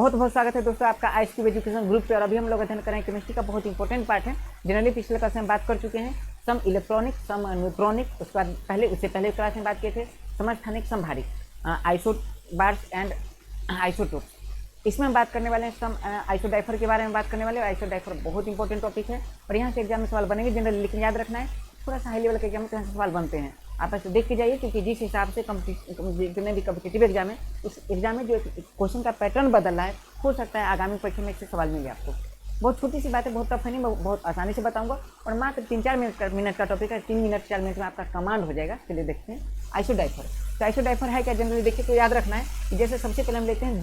बहुत बहुत स्वागत है दोस्तों आपका ISQ एजुकेशन ग्रुप पे। और अभी हम लोग अध्ययन करें केमिस्ट्री का बहुत इंपॉर्टेंट पार्ट है। जनरली पिछले क्लास में हम बात कर चुके हैं सम इलेक्ट्रॉनिक सम न्यूट्रॉनिक, उसके बाद उससे पहले क्लास में बात किए थे समस्थानिक समभारिक, आइसोबार्स एंड आइसोटोप्स। इसमें हम बात करने वाले हैं सम आइसोडाइफर के बारे में बात करने वाले हैं। आइसोडाइफर बहुत इंपॉर्टेंट टॉपिक है और यहाँ से एग्जाम में सवाल बनेंगे जनरली, लेकिन याद रखना है थोड़ा सा हाई लेवल के एग्जाम में कहाँ से सवाल बनते हैं आप ऐसे देख के जाइए, क्योंकि जिस हिसाब से जितने भी कम्पिटिटिव एग्जाम है उस एग्जाम में जो क्वेश्चन का पैटर्न बदल रहा है, हो सकता है आगामी परीक्षा में इससे सवाल मिले आपको। बहुत छोटी सी बात है, बहुत टफ है नहीं, बहुत आसानी से बताऊंगा और मात्र 3-4 मिनट का टॉपिक है। 3 मिनट 4 मिनट में आपका कमांड हो जाएगा। चलिए देखते हैं आइसोडाइफर। तो आइसोडाइफर है क्या जनरली देखिए तो याद रखना है कि जैसे सबसे पहले हम लेते हैं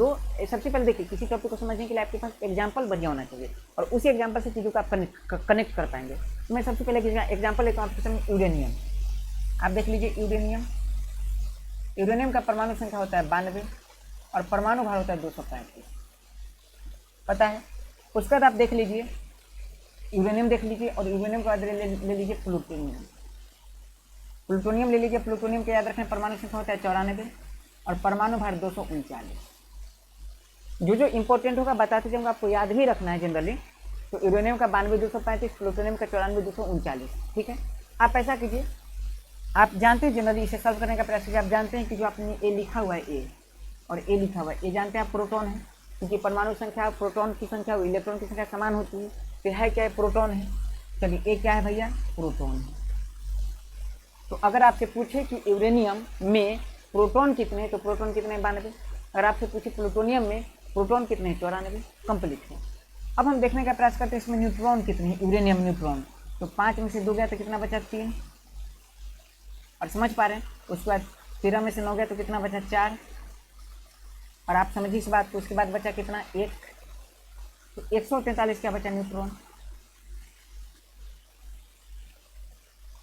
सबसे पहले देखिए किसी टॉपिक को समझने के लिए आपके पास एग्जाम्पल बढ़िया होना चाहिए और उसी एग्जाम्पल से चीज़ों को आप कनेक्ट कर पाएंगे। तो मैं सबसे पहले एग्जाम्पल लेता हूँ आपके सामने यूरेनियम। आप देख लीजिए यूरेनियम का परमाणु संख्या होता है 92 और परमाणु भार होता है 235, पता है। उसके बाद आप देख लीजिए यूरेनियम देख लीजिए और यूरेनियम के बाद ले लीजिए प्लूटोनियम ले लीजिए। प्लूटोनियम के याद रखें परमाणु संख्या होता है 94 और परमाणु भार 239। जो इंपॉर्टेंट होगा बताते जाऊँगा, आपको याद भी रखना है जनरली। तो यूरेनियम का 92 235, प्लूटोनियम का 94 239, ठीक है। आप ऐसा कीजिए, आप जानते हैं जनरली इसे सॉल्व करने का प्रयास कीजिए। आप जानते हैं कि जो आपने ए लिखा हुआ है ए और ए लिखा हुआ है, ए जानते हैं आप प्रोटॉन है, क्योंकि परमाणु संख्या प्रोटॉन की संख्या इलेक्ट्रॉन की संख्या समान होती है। फिर है क्या है, प्रोटॉन है। चलिए ए क्या है भैया, प्रोटॉन है। तो अगर आपसे पूछे कि यूरेनियम में प्रोटॉन कितने हैं तो प्रोटॉन कितने 92। अगर आपसे पूछे प्लूटोनियम में प्रोटॉन कितने हैं 94, कंप्लीट है। अब हम देखने का प्रयास करते हैं इसमें न्यूट्रॉन कितने हैं, यूरेनियम न्यूट्रॉन। तो 5 में से 2 गया तो कितना बचा 3, और समझ पा रहे हैं। उसके बाद 13 में से 9 गया तो कितना बचा 4, और आप समझिए इस बात को। उसके बाद बचा कितना 1, तो 143 क्या बचा न्यूट्रॉन।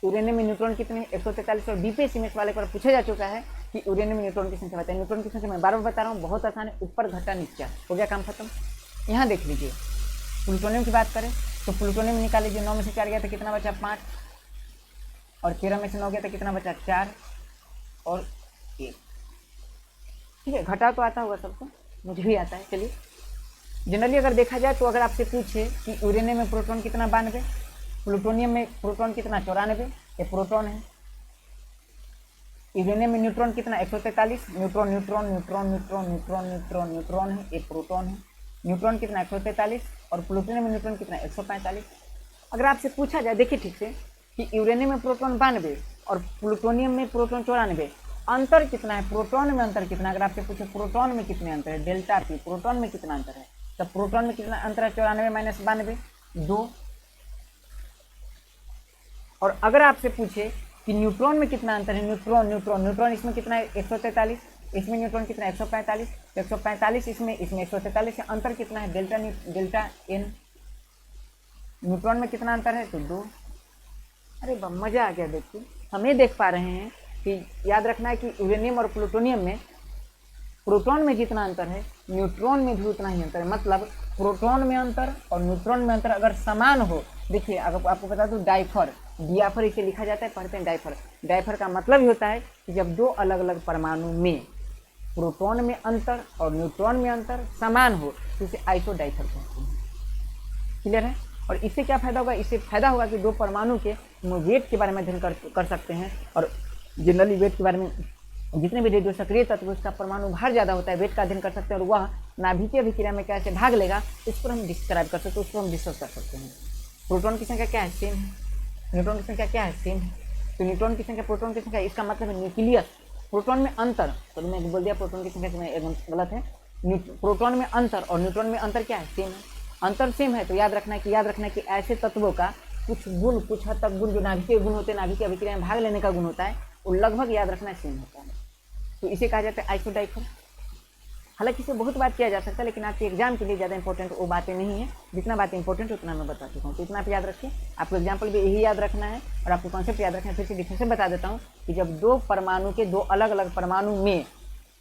यूरेनियम में न्यूट्रॉन कितने 143। और बीपीएससी में इस वाले पर पूछा जा चुका है कि यूरेनियम में न्यूट्रॉन की संख्या बताए। न्यूट्रॉन की संख्या मैं बार-बार बता रहा हूँ, बहुत आसान है, ऊपर घटा नीचा, हो गया काम खत्म। यहाँ देख लीजिए प्लूटोनियम की बात करें तो प्लूटोनियम निकाल लीजिए। 9 में से 4 गया तो कितना बचा 5, और 13 में से 9 गया तो कितना बचा 4 और 1, ठीक है। घटा तो आता होगा सबको, मुझे भी आता है। चलिए जनरली अगर देखा जाए तो अगर आपसे पूछे कि यूरेनियम में प्रोटॉन कितना 92, प्लूटोनियम में प्रोटॉन कितना 94, ये प्रोटॉन है। यूरेनियम में न्यूट्रॉन कितना 143, न्यूट्रॉन है, ये प्रोटॉन है। न्यूट्रॉन कितना 143 और प्लूटोनियम में न्यूट्रॉन कितना 145। अगर आपसे पूछा जाए देखिए ठीक से कि यूरेनियम में प्रोटॉन 92 और प्लूटोनियम में प्रोटॉन 94, अंतर कितना है, प्रोटॉन में अंतर कितना। अगर आपसे पूछे प्रोटॉन में कितने अंतर है, डेल्टा पी, प्रोटॉन में कितना अंतर है, तो प्रोटॉन में कितना अंतर है 94 माइनस 92 2। और अगर आपसे पूछे कि न्यूट्रॉन में कितना अंतर है, न्यूट्रॉन इसमें कितना है 143, इसमें न्यूट्रॉन कितना है 145, 145 इसमें 143 से अंतर कितना है डेल्टा एन। न्यूट्रॉन में कितना अंतर है तो 2। अरे मजा आ गया। देखिए हम ये देख पा रहे हैं कि याद रखना है कि यूरेनियम और प्लूटोनियम में प्रोटॉन में जितना अंतर है न्यूट्रॉन में भी उतना ही अंतर है। मतलब प्रोटॉन में अंतर और न्यूट्रॉन में अंतर अगर समान हो, देखिए अगर आपको बता दूं डियाफर इसे लिखा जाता है, पढ़ते हैं डाइफर का मतलब ही होता है कि जब 2 अलग अलग परमाणु में प्रोटॉन में अंतर और न्यूट्रॉन में अंतर समान हो तो इसे आइसोडाइफर कहते हैं। क्लियर है। और इससे क्या फायदा होगा, इससे फायदा होगा कि 2 परमाणु के वेट के बारे में अध्ययन कर सकते हैं। और जनरली वेट के बारे में जितने भी रेडियो सक्रिय तत्व उसका परमाणु भार ज़्यादा होता है, वेट का अध्ययन कर सकते हैं और वह नाभिकीय अभिक्रिया में कैसे भाग लेगा इस पर हम डिस्क्राइब कर सकते हैं, उस पर हम डिस्कस कर सकते हैं। प्रोटॉन की संख्या क्या है, सेम है। न्यूट्रॉन की संख्या क्या है, सेम है। तो न्यूट्रॉन की संख्या प्रोटॉन की संख्या, इसका मतलब है न्यूक्लियस। प्रोटॉन में अंतर, तो मैं बोल दिया प्रोटॉन की संख्या एकदम गलत है। प्रोटॉन में अंतर और न्यूट्रॉन में अंतर क्या है, सेम है। अंतर सेम है तो याद रखना है कि ऐसे तत्वों का कुछ हद तक गुण जो नाभिकीय गुण होते हैं, नाभिकीय अभिक्रिया में भाग लेने का गुण होता है, वो लगभग याद रखना सेम होता है। तो इसे कहा जाता है आइसोडाइफर। हालांकि इसे बहुत बात किया जा सकता है, लेकिन आपके एग्जाम के लिए ज़्यादा इंपॉर्टेंट वो बातें नहीं है। जितना बात इंपॉर्टेंट उतना मैं बता चुका हूँ, तो इतना आप याद रखिए। आपको एग्जाम्पल भी यही याद रखना है और आपको कॉन्सेप्ट याद रखना है। फिर से डिफरेंस बता देता हूँ कि जब 2 परमाणु के 2 अलग अलग परमाणु में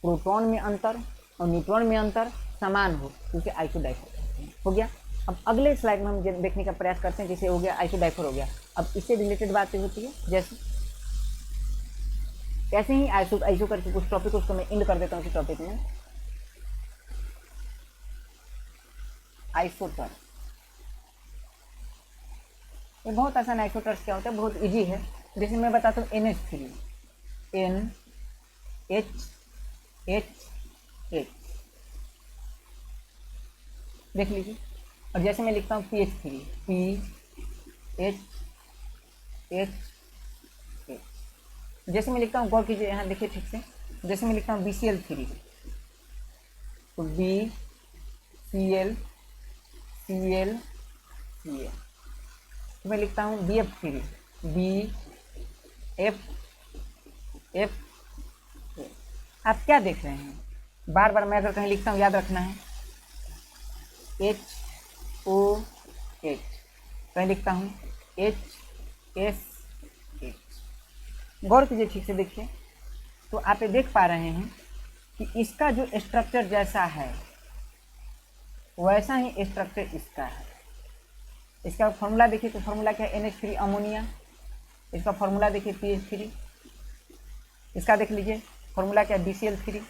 प्रोटॉन में अंतर और न्यूट्रॉन में अंतर समान हो तो उसे आइसोडाइफर कहते हैं। हो गया। अब अगले स्लाइड में हम देखने का प्रयास करते हैं। जैसे हो गया आइसोडाइफर हो गया। अब इससे रिलेटेड बातें होती है, जैसे कैसे ही आइसो करके कुछ टॉपिक उसको मैं इंड कर देता हूँ इस टॉपिक में। आइसोटर। ये बहुत आसान आइसोटर्स क्या होता है, बहुत इजी है। जैसे मैं बताता हूँ NH3, NHH, देख लीजिए। और जैसे मैं लिखता हूँ PH3, PHH, जैसे मैं लिखता हूँ, गौर कीजिए यहाँ देखिए ठीक से। जैसे मैं लिखता हूँ BCl3, तो BCl, Cl, Cl। तो मैं लिखता हूँ BF3, BF, F। आप क्या देख रहे हैं, बार बार मैं अगर कहीं लिखता हूँ याद रखना है, HOH, कहीं लिखता हूँ HSH। गौर कीजिए ठीक से देखिए। तो आप ये देख पा रहे हैं कि इसका जो स्ट्रक्चर जैसा है वैसा ही स्ट्रक्चर इसका है। इसका फॉर्मूला देखिए, तो फॉर्मूला क्या है, NH3 अमोनिया। इसका फॉर्मूला देखिए PH3। इसका देख लीजिए फॉर्मूला क्या है, BCl3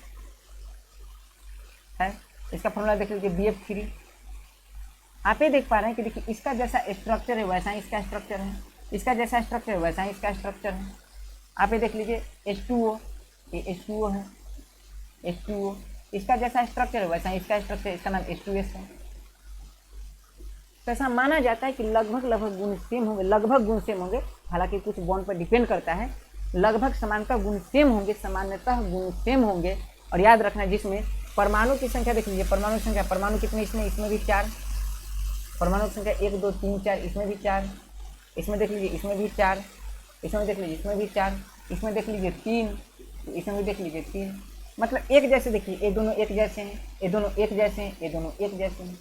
है। इसका फॉर्मूला देख लीजिए BF3। आप ये देख पा रहे हैं कि देखिए इसका जैसा स्ट्रक्चर है वैसा ही इसका स्ट्रक्चर है, इसका जैसा स्ट्रक्चर है वैसा ही इसका स्ट्रक्चर है। आप ये देख लीजिए H2O, ये H2O है, H2O। इसका जैसा स्ट्रक्चर है वैसा ही इसका स्ट्रक्चर, इसका नाम H2S है। तो ऐसा माना जाता है कि लगभग गुण सेम होंगे, लगभग गुण सेम होंगे। हालांकि कुछ बॉन्ड पर डिपेंड करता है। लगभग समानता गुण सेम होंगे, सामान्यतः गुण सेम होंगे। और याद रखना जिसमें परमाणु की संख्या देख लीजिए, परमाणु संख्या, परमाणु कितने इसमें भी 4, परमाणु संख्या 1 2 3 4, इसमें भी 4, इसमें देख लीजिए इसमें भी 4, इसमें देख लीजिए इसमें भी 4, इसमें देख लीजिए 3, इसमें भी देख लीजिए 3। मतलब एक जैसे देखिए, ये दोनों एक जैसे हैं, ये दोनों एक जैसे हैं, ये दोनों एक जैसे हैं।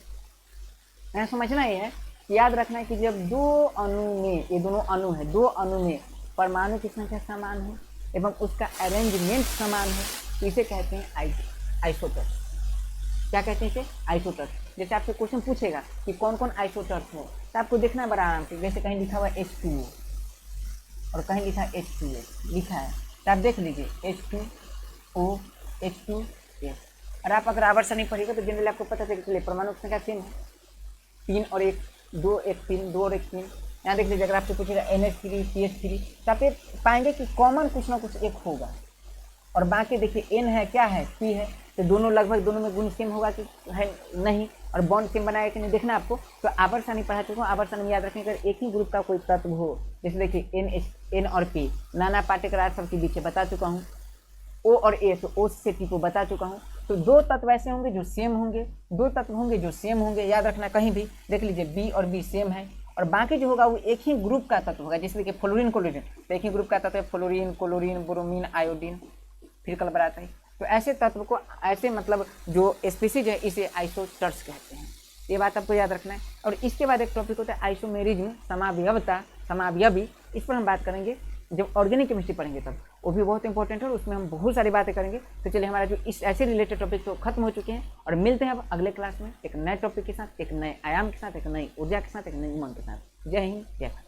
यहाँ समझना ये है, याद रखना है कि जब दो अणु में, ये दोनों अणु है, दो अणु में परमाणु की संख्या समान है एवं उसका अरेंजमेंट समान है, तो इसे कहते हैं आइसोटर। क्या कहते हैं इसे, आइसोटर। जैसे आपसे क्वेश्चन पूछेगा कि कौन कौन आइसोटर्स हो, तो आपको देखना है बड़ा आराम से। जैसे कहीं लिखा हुआ है H2O और कहीं लिखा है H2S लिखा है, तो आप देख लीजिए H2O, H2S। और आप अगर आवर्त नहीं पढ़ेगा तो जनरली आपको पता चले परमाणु की संख्या सेम है, 3 और 1, 2 1 3, 2 और 1 3। यहाँ देख लीजिए अगर आपसे पूछेगा NH3 CH3, तो आप ये पाएंगे कि कॉमन कुछ ना कुछ एक होगा। और बाकी देखिए N है, क्या है, P है, तो दोनों लगभग दोनों में गुण सेम होगा कि है नहीं, और बॉन्ड सेम बनाया कि नहीं देखना आपको। तो आवर्त सारणी पढ़ा चुका हूँ, आवर्त सारणी में याद रखें अगर एक ही ग्रुप का कोई तत्व हो, जैसे देखिए N और P नाना पार्टिकल सबके बीच बता चुका हूँ, O और A तो O से P को बता चुका हूँ। तो दो तत्व ऐसे होंगे जो सेम होंगे, दो तत्व होंगे जो सेम होंगे। याद रखना कहीं भी देख लीजिए B और B सेम है, और बाकी जो होगा वो एक ही ग्रुप का तत्व होगा। जैसे देखिए फ्लोरीन क्लोरीन, तो एक ही ग्रुप का तत्व है, फ्लोरीन क्लोरीन ब्रोमीन आयोडीन, फिर कल बनाता है। तो ऐसे तत्व को, ऐसे मतलब जो स्पीसीज है, इसे आइसोटर्स कहते हैं। ये बात आपको याद रखना है। और इसके बाद एक टॉपिक होता है आइसोमेरिज्म, समावयवता, समावयवी। इस पर हम बात करेंगे जब ऑर्गेनिक केमिस्ट्री पढ़ेंगे तब, वो भी बहुत इंपॉर्टेंट है और उसमें हम बहुत सारी बातें करेंगे। तो चलिए हमारा जो इस ऐसे रिलेटेड टॉपिक तो खत्म हो चुके हैं, और मिलते हैं अब अगले क्लास में एक नए टॉपिक के साथ, एक नए आयाम के साथ, एक नई ऊर्जा के साथ, एक नई उमंग के साथ। जय हिंद, जय भारत।